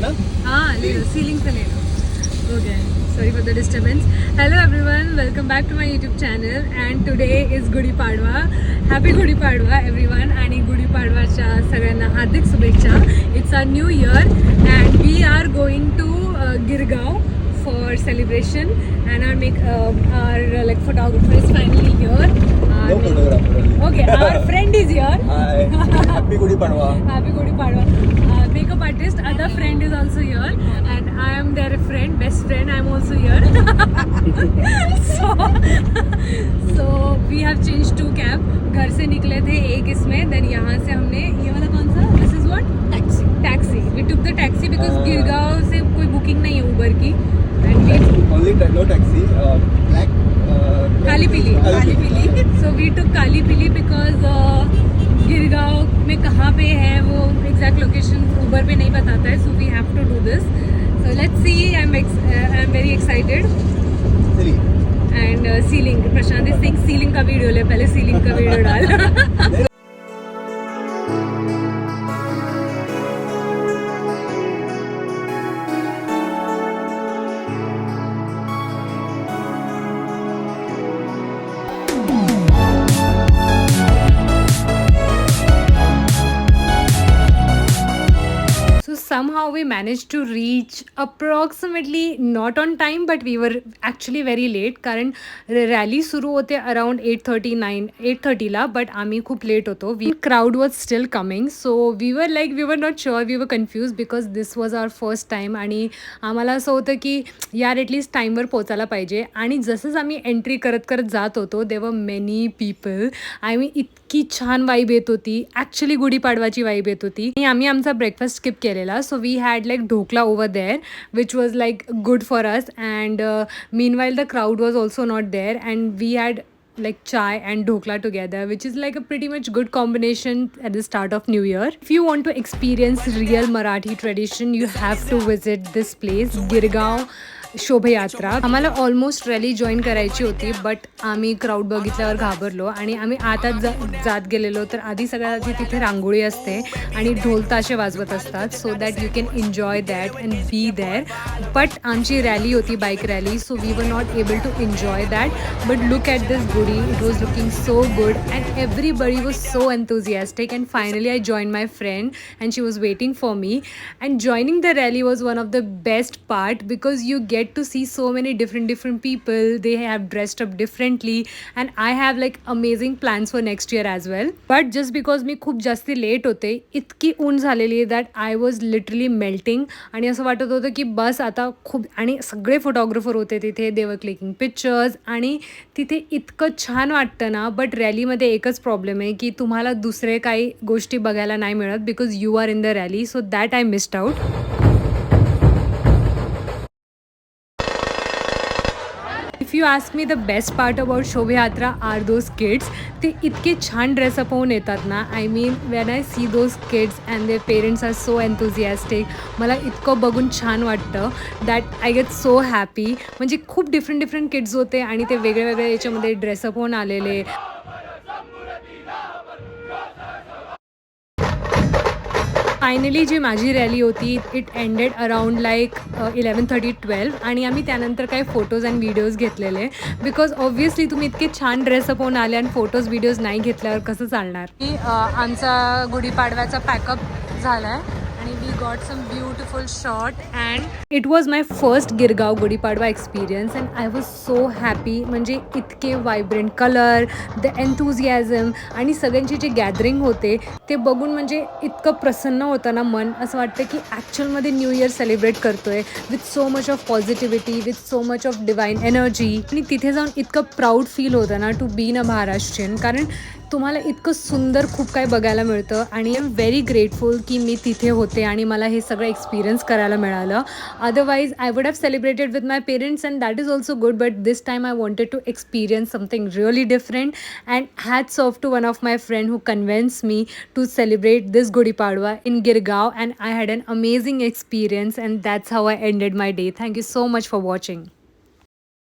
ना? हाँ ले लो, सीलिंग से ले लो. Okay, sorry for the disturbance. Hello everyone, welcome back to my YouTube channel and today is Gudi Padwa. Happy Gudi Padwa everyone आणि गुढी पाडवाच्या सगळ्यांना हार्दिक शुभेच्छा. It's our new year and we are going to Girgaon for celebration and our like photographer is finally here. No photographer. Okay, our friend is here. Hi. Happy Gudi Padwa. Happy Gudi Padwa. Makeup artist, other friend is also here and I am their friend, best friend. I am also here. so we have changed two cab. घर से निकले थे एक इसमें, then यहाँ से हमने ये वाला कौन सा? This is what? Taxi. We took the taxi because Girgaon से कोई बुकिंग नहीं है उबर की. And we Only no taxi. Black. काली पीली. So we took काली पीली because गिरगांव में कहाँ पे है वो एग्जैक्ट लोकेशन उबर पे नहीं बताता है. So we have to do this. So let's see. I'm very excited. Silly. And ceiling Prashant is Singh ceiling का वीडियो ले, पहले सीलिंग का वीडियो डाल. Somehow we managed to reach approximately not on time but we were actually very late कारण rally सुरू होते around 8:30 La but आम्ही खूप लेट होतो. Crowd was still coming so we were not sure, we were confuse because this was our first time आणि आम्हाला असं होतं की यार ॲटलीस्ट टाईमवर पोचायला पाहिजे. आणि जसंच आम्ही एंट्री करत जात होतो देवर मेनी पीपल. इतकी छान वाईब येत होती, ॲक्च्युली गुढीपाडवाची वाईब येत होती. आणि आम्ही आमचा ब्रेकफास्ट स्किप केलेला. So we had like dhokla over there which was like good for us and meanwhile the crowd was also not there and we had like chai and dhokla together which is like a pretty much good combination at the start of new year. If you want to experience real Marathi tradition you have to visit this place Girgaon शोभायात्रा. आम्हाला almost rally join करायची होती but आम्ही crowd बघितल्यावर घाबरलो आणि आम्ही आताच जात गेलेलो तर आधी सगळ्यात आधी तिथे रांगोळी असते आणि ढोल ताशे वाजवत असतात so that you can enjoy that and be there. But आमची रॅली होती bike rally so we were not able to enjoy that but look at this gudi, it was looking so good and everybody was so enthusiastic and finally I join my friend and she was waiting for me and joining the rally was one of the best part because you get to see so many different people. They have dressed up differently and I have like amazing plans for next year as well. But just because मी खूप जास्ती late होते, इतकी ऊन झालेली that I was literally melting आणि असं वाटत होतं की बस आता खूप. आणि सगळे फोटोग्राफर होते तिथे, they were clicking pictures आणि तिथे इतकं छान वाटतं ना. बट रॅलीमध्ये एकच प्रॉब्लेम आहे की तुम्हाला दुसरे काही गोष्टी बघायला नाही मिळत because you are in the rally so that I missed out. If you ask me the best part about शोभायात्रा are those kids. ते इतके छान ड्रेसअप होऊन येतात ना. I mean when I see those kids and their parents are so enthusiastic. मला इतकं बघून छान वाटतं that I get so happy. म्हणजे खूप डिफरंट किड्स होते आणि ते वेगळ्या याच्यामध्ये ड्रेसअप होऊन आलेले. फायनली जी माझी रॅली होती इट एंडेड अराउंड लाईक 11:30-12 आणि आम्ही त्यानंतर काही फोटोज अँड व्हिडिओज घेतलेले बिकॉज ऑब्व्हियसली तुम्ही इतके छान ड्रेसअप होऊन आले आणि फोटोज व्हिडिओज नाही घेतल्यावर कसं चालणार. आमचा गुढीपाडव्याचा पॅकअप झाला आहे आणि we got some beautiful shot and it was my first Girgaon Gudi Padwa experience and I was so happy. म्हणजे इतके वायब्रंट कलर, द एन्थुझियाझम आणि सगळ्यांची जे गॅदरिंग होते ते बघून म्हणजे इतकं प्रसन्न होतं ना मन. असं वाटतं की ॲक्च्युअलमध्ये न्यू इयर सेलिब्रेट करतोय with so much of positivity, with so much of divine energy. आणि तिथे जाऊन इतकं प्राऊड फील होतं ना टू बी अ महाराष्ट्रीयन कारण तुम्हाला इतकं सुंदर खूप काही बघायला मिळतं आणि आय एम व्हेरी ग्रेटफुल की मी तिथे होते आणि मला हे सगळं एक्सपिरियन्स करायला मिळालं. Otherwise I would have celebrated with my parents and that is also good but this time I wanted to experience something really different and hats off to one of my friend who convince me to celebrate this Gudi Padwa in Girgaon and I had an amazing experience and that's how I ended my day. Thank you so much for watching.